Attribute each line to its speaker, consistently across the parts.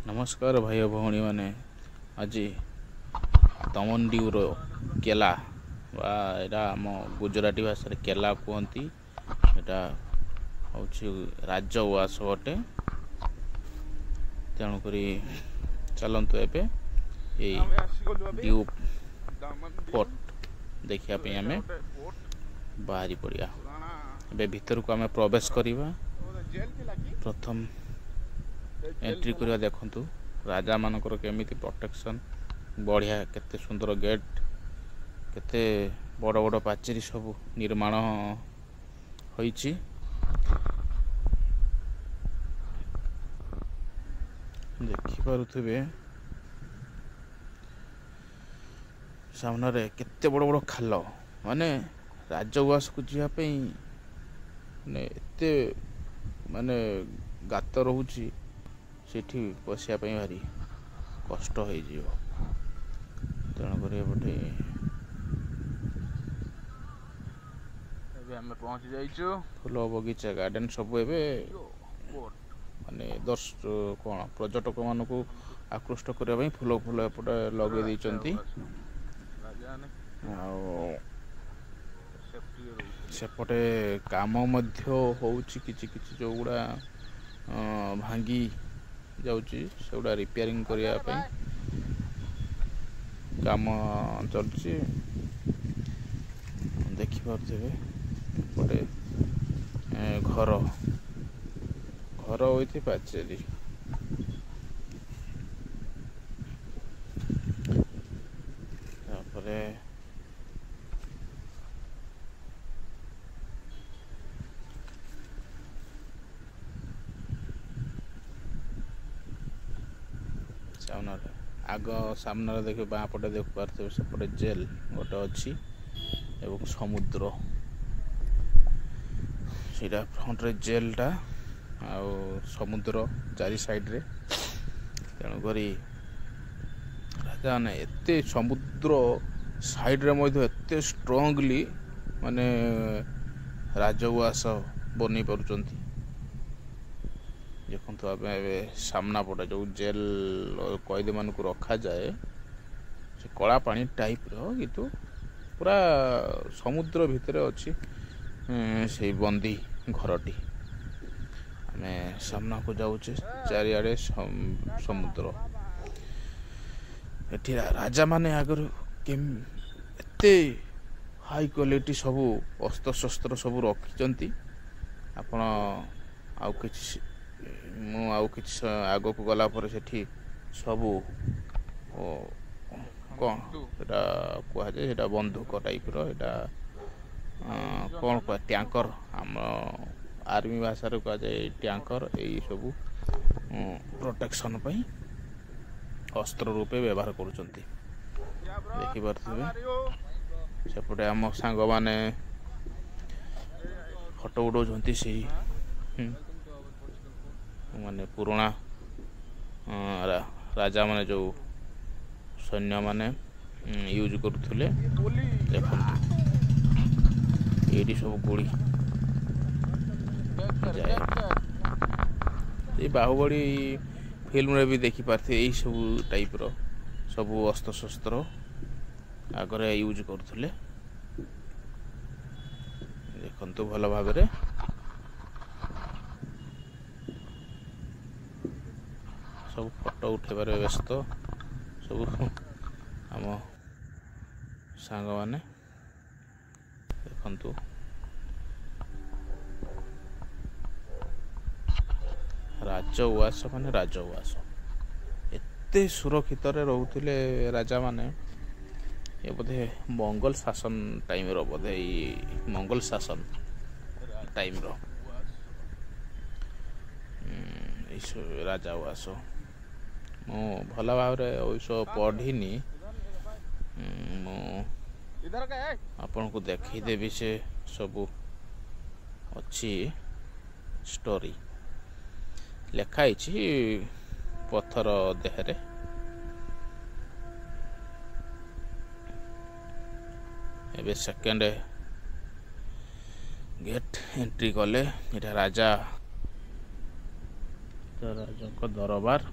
Speaker 1: नमस्कार भाई भौणी मैंने आज दमनडीर केला एटा आम गुजराती भाषा केला कहती यहाँ हूँ राजउआस अटे तेणुक चलतु एवं ड्यू फोर्ट देखापी आम बाहरी पड़ा ए भीतर को आम प्रवेश करवा प्रथम एंट्री करवा देखु राजा मानकर केमिति प्रोटेक्शन बढ़िया केते सुंदर गेट केते बड़ बड़ पाचेरी सब निर्माण होईची देखि पारुथिबे सामने रे केते बड़ बड़ खाल माने राजउआस को जिया पई माने एते माने गात रहुची सेठी पशिया भारी कष्ट हो तेणुक एपटे आम पहुँची जाइचु फूल बगीचा गार्डन सब माने कौन पर्यटक मान को आकृष्ट करने फूल फूल एपटे लगे देइचंती सेपटे काम मध्य होउची किछि किछि जो गुड़ा भांगी जाउची सेगुड़ा रिपेयरिंग करिया पई काम चलची देखि पारथिबे गोटे घर घर होइथि पाचेरी तापरे आग सामने देख बाँपटे देख पारे सेपटे जेल गोटे अच्छी एवं समुद्र सीटा फ्रंट रे जेलटा आउ समुद्र चारि साइड रे तेणुक राजा ने एते समुद्र साइड रे मध्य एते स्ट्रांगली माने राजउआस बनी पारुचंती देखो आम सामना पटे जो जेल कैदी मान को रखा जाए से कला पानी टाइप किंतु पूरा समुद्र भितर अच्छी से बंदी घरटी आम सामना को जाऊे चारिआडे समुद्र एठी राजा माने आगर एते हाई क्वालिटी सबू अस्त्र शस्त्र सबू रखिंट आपण आउ किछि आग को गला पर सेठी सबू कौन सेटा कह जाए सेटा बंदूक टाइप रा कौन कह टैंकर आम आर्मी भाषा कह जाए टैंकर यही सबू प्रोटेक्शन पई अस्त्र रूपे व्यवहार करुचंती देखि पारथिबे सेपटे आम सांग माने फोटो उठाउछंती से माने पुराना राजा माने जो सैन्य माने यूज करुले देखो ये सब गोली ये बाहुबली फिल्म रे भी देखी पारथे यही सब टाइप रो सब अस्त्र शस्त्र आगरे यूज करुले देखंतु भल भाव रे सब फोटो उठेबार व्यस्त सब आम सांग माने देखंतु राजउआस माने राजउआस एते सुरक्षित रे रहउथिले राजा माने ये बोधे मंगल शासन टाइम रो बोधे मंगल शासन टाइम रो राजउआस मु भल भाव पढ़ीनी आपन को देखदेवी से सबू अच्छी स्टोरी लिखाई पत्थर देहरे एबे सेकेंड गेट एंट्री कले इटा राजा राजा दरबार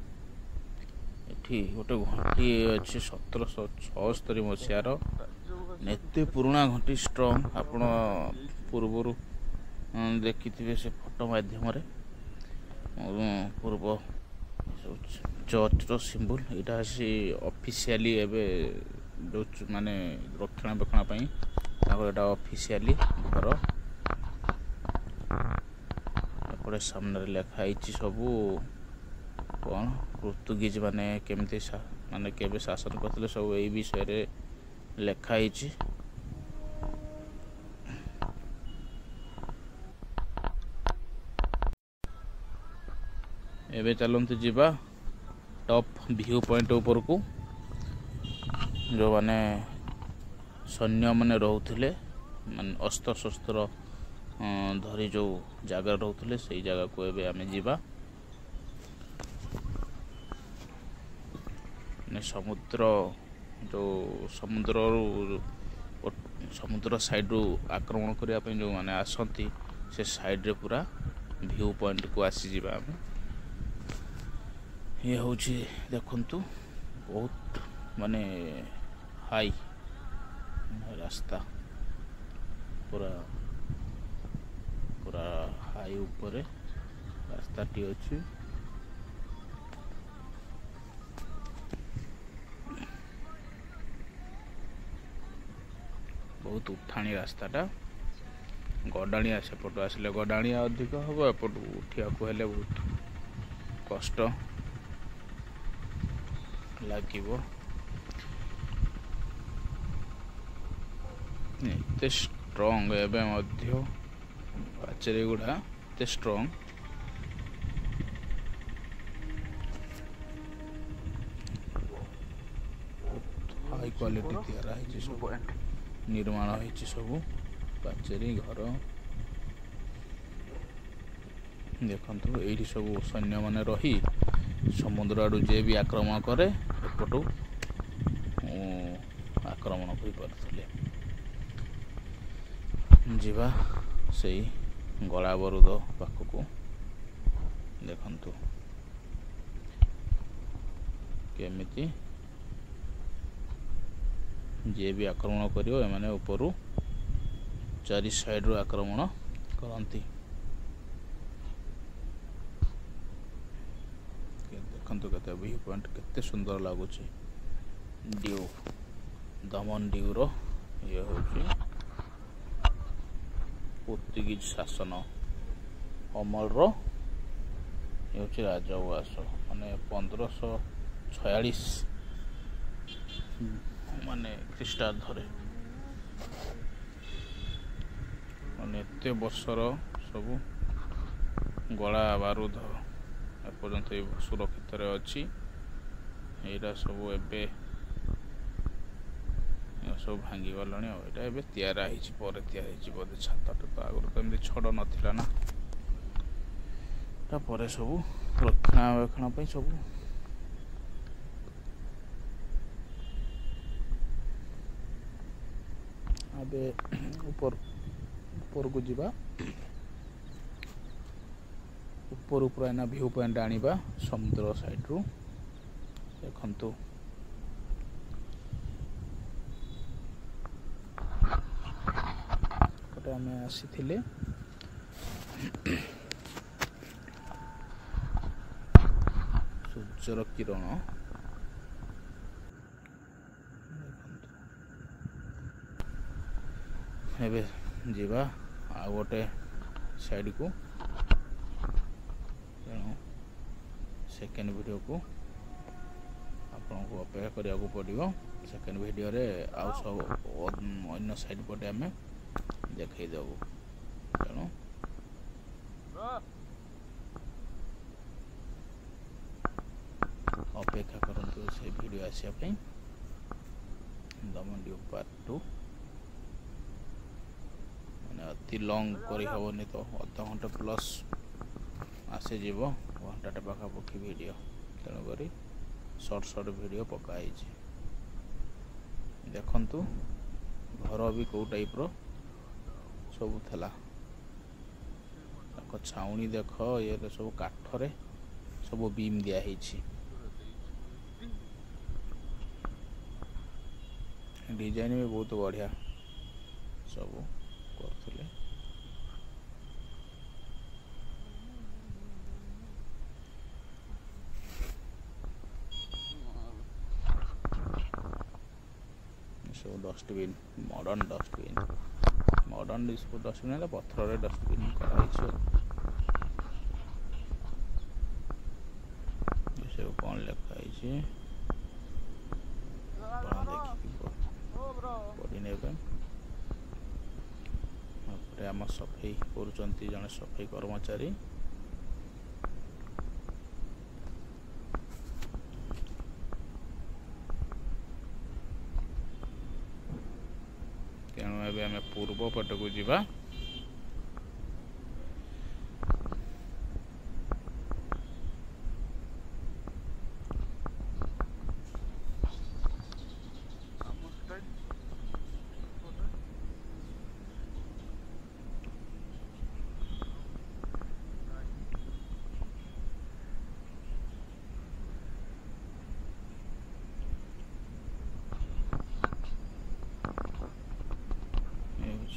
Speaker 1: ଏଠି ଗୋଟେ ଘଣ୍ଟି ଅଛି 1776 ମସିହାର। ଏତେ ପୁରୁଣା ଘଣ୍ଟି ଷ୍ଟ୍ରଙ୍ଗ ଆପଣ ପୂର୍ବରୁ ଦେଖିଥିବେ ସେ ଫଟୋ ମାଧ୍ୟମରେ। ପୂର୍ବ ଚର୍ଚ୍ଚର ସିମ୍ବଲ ଏଇଟା ଆସି ଅଫିସିଆଲି ଏବେ ଯେଉଁ ମାନେ ରକ୍ଷଣାବେକ୍ଷଣ ପାଇଁ ତାଙ୍କର ଏଇଟା ଅଫିସିଆଲି ଘର। ଏପଟେ ସାମ୍ନାରେ ଲେଖା ହେଇଛି ସବୁ କ'ଣ ପର୍ତ୍ତୁଗୀଜ ମାନେ କେମିତି ମାନେ କେବେ ଶାସନ କରିଥିଲେ ସବୁ ଏଇ ବିଷୟରେ ଲେଖା ହେଇଛି। ଏବେ ଚାଲନ୍ତୁ ଯିବା ଟପ୍ ଭ୍ୟୁ ପଏଣ୍ଟ ଉପରକୁ, ଯେଉଁମାନେ ସୈନ୍ୟମାନେ ରହୁଥିଲେ ମାନେ ଅସ୍ତ୍ରଶସ୍ତ୍ର ଧରି ଯେଉଁ ଜାଗାରେ ରହୁଥିଲେ ସେଇ ଜାଗାକୁ ଏବେ ଆମେ ଯିବା। ମାନେ ସମୁଦ୍ର ଯେଉଁ ସମୁଦ୍ର ସାଇଡ଼ରୁ ଆକ୍ରମଣ କରିବା ପାଇଁ ଯେଉଁମାନେ ଆସନ୍ତି ସେ ସାଇଡ଼ରେ ପୁରା ଭ୍ୟୁ ପଏଣ୍ଟକୁ ଆସିଯିବା ଆମେ। ଇଏ ହେଉଛି ଦେଖନ୍ତୁ ବହୁତ ମାନେ ହାଇ ରାସ୍ତା, ପୁରା ହାଇ ଉପରେ ରାସ୍ତାଟି ଅଛି। ବହୁତ ଉଠାଣି ରାସ୍ତାଟା, ଗଡ଼ାଣିଆ ସେପଟୁ ଆସିଲେ ଗଡ଼ାଣିଆ ଅଧିକ ହେବ, ଏପଟୁ ଉଠିବାକୁ ହେଲେ ବହୁତ କଷ୍ଟ ଲାଗିବ। ଏତେ ଷ୍ଟ୍ରଙ୍ଗ ଏବେ ମଧ୍ୟ ପାଚେରୀ ଗୁଡ଼ା ଏତେ ଷ୍ଟ୍ରଙ୍ଗ। ହାଇ କ୍ୱାଲିଟି ତିଆରା ହେଇଛି, ସବୁ ନିର୍ମାଣ ହେଇଛି ସବୁ ପାଚେରୀ ଘର। ଦେଖନ୍ତୁ ଏଇଠି ସବୁ ସୈନ୍ୟମାନେ ରହି ସମୁଦ୍ର ଆଡ଼ୁ ଯିଏ ବି ଆକ୍ରମଣ କରେ ଏପଟୁ ଆକ୍ରମଣ କରିପାରୁଥିଲେ। ଯିବା ସେଇ ଗଳାବରୁଦ ପାଖକୁ। ଦେଖନ୍ତୁ କେମିତି ଯିଏ ବି ଆକ୍ରମଣ କରିବ ଏମାନେ ଉପରୁ ଚାରି ସାଇଡ଼ରୁ ଆକ୍ରମଣ କରନ୍ତି। ଦେଖନ୍ତୁ କେତେ ଭ୍ୟୁ ପଏଣ୍ଟ କେତେ ସୁନ୍ଦର ଲାଗୁଛି। ଡ୍ୟୁ ଦମନ ଡ୍ୟୁର ଇଏ ହେଉଛି ପର୍ତ୍ତୁଗୀଜ ଶାସନ ଅମଳର ହେଉଛି ରାଜଉଆସ, ମାନେ 1546 ମାନେ ଖ୍ରୀଷ୍ଟାବ୍ଦରେ। ମାନେ ଏତେ ବର୍ଷର ସବୁ ଗଳା ବାରୁଦ ଏପର୍ଯ୍ୟନ୍ତ ସୁରକ୍ଷିତରେ ଅଛି। ଏଇଟା ସବୁ ଏବେ ସବୁ ଭାଙ୍ଗିଗଲାଣି ଆଉ ଏଇଟା ଏବେ ତିଆରା ହେଇଛି, ପରେ ତିଆରି ହେଇଛି ବୋଧେ ଛାତଟା। ତ ଆଗରୁ ତ ଏମିତି ଛଡ଼ ନଥିଲା ନା, ପରେ ସବୁ ରକ୍ଷଣାବେକ୍ଷଣ ପାଇଁ ସବୁ। ଏବେ ଉପରକୁ ଯିବା, ଉପରୁ ପୁରା ଏଇନା ଭ୍ୟୁ ପଏଣ୍ଟ ଆଣିବା ସମୁଦ୍ର ସାଇଡ଼ରୁ। ଦେଖନ୍ତୁ ଗୋଟେ ଆମେ ଆସିଥିଲେ ସୂର୍ଯ୍ୟର କିରଣ। ଏବେ ଯିବା ଆଉ ଗୋଟେ ସାଇଡ଼କୁ, ତେଣୁ ସେକେଣ୍ଡ ଭିଡ଼ିଓକୁ ଆପଣଙ୍କୁ ଅପେକ୍ଷା କରିବାକୁ ପଡ଼ିବ। ସେକେଣ୍ଡ ଭିଡ଼ିଓରେ ଆଉ ସବୁ ଅନ୍ୟ ସାଇଡ଼୍ ପଟେ ଆମେ ଦେଖେଇଦେବୁ, ତେଣୁ ଅପେକ୍ଷା କରନ୍ତୁ ସେ ଭିଡ଼ିଓ ଆସିବା ପାଇଁ। ଦମନ ଡ୍ୟୁ ପାର୍ଟ 2 ମାନେ ଅତି ଲଙ୍ଗ କରିହେବନି, ତ ଅଧଘଣ୍ଟେ ପ୍ଲସ୍ ଆସିଯିବ, ଘଣ୍ଟାଟେ ପାଖାପାଖି ଭିଡ଼ିଓ, ତେଣୁକରି ସର୍ଟ ଭିଡ଼ିଓ ପକା ହେଇଛି। ଦେଖନ୍ତୁ ଘର ବି କେଉଁ ଟାଇପ୍ର ସବୁ ଥିଲା, ତାଙ୍କ ଛାଉଣି ଦେଖ, ଇଏରେ ସବୁ କାଠରେ ସବୁ ବିମ୍ ଦିଆ ହେଇଛି। डिजाइन भी बहुत बढ़िया सब करथिले। सब डस्टबिन मॉडर्न डस्टबिन पथर डस्टबिन कराई सब कौन लिखाई पढ़ी आम सफाई कर जड़े सफाई कर्मचारी तेणु ए आम पूर्व पट को जीवा।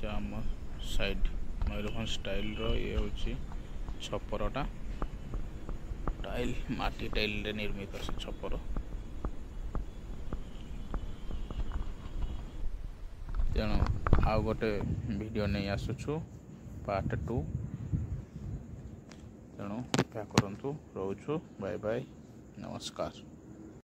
Speaker 1: आम साइड मयूरभंज स्टाइल ये हूँ छपरटा टाइल माटी टाइल रे निर्मित से छपर। तेणु आउ गोटे वीडियो नहीं आसुछु पार्ट 2। तेणु क्या करूँ रोचु बाय बाय नमस्कार।